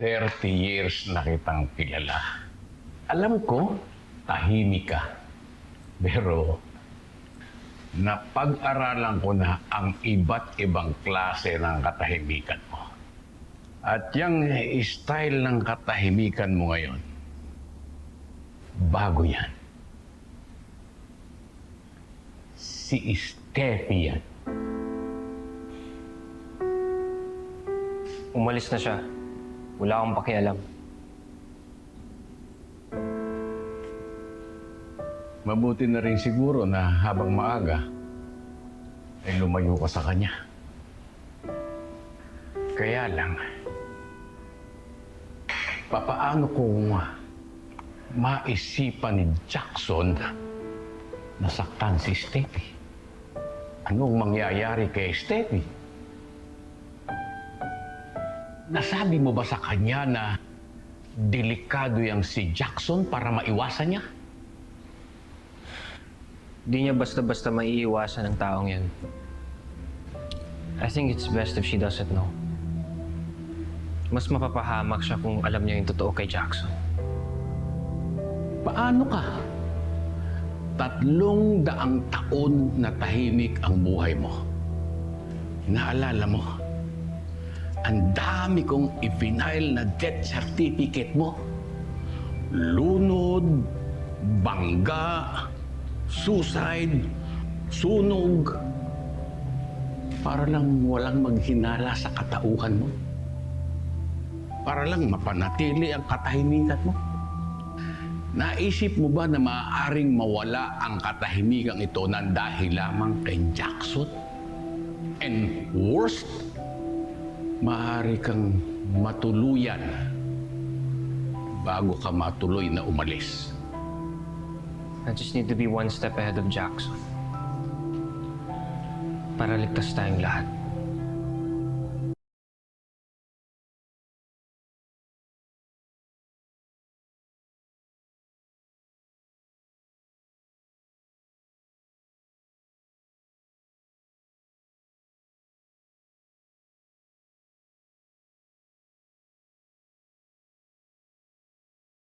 30 years na kitang kilala. Alam ko, tahimik ka. Pero, napag-aralan ko na ang iba't ibang klase ng katahimikan mo. At yung style ng katahimikan mo ngayon, bago yan. Si Steffi yan. Umalis na siya. Wala akong pakialam. Mabuti na rin siguro na habang maaga, ay lumayo ka sa kanya. Kaya lang, papaano kung maisipan ni Jackson na saktan si Steffi? Anong mangyayari kay Steffi? Nasabi mo ba sa kanya na delikado yang si Jackson para maiwasan niya? Di niya basta-basta maiiwasan ng taong yan. I think it's best if she doesn't know. Mas mapapahamak siya kung alam niya yung totoo kay Jackson. Paano ka? 300 taon na tahimik ang buhay mo. Naalala mo, ang dami kong i-file na death certificate mo. Lunod, bangga, suicide, sunog. Para lang walang maghinala sa katauhan mo. Para lang mapanatili ang katahimikan mo. Naisip mo ba na maaaring mawala ang katahimikan ito nang dahil lamang kay Jackson? And worst, maaari kang matuluyan bago ka matuloy na umalis. I just need to be one step ahead of Jackson. Para ligtas tayong lahat.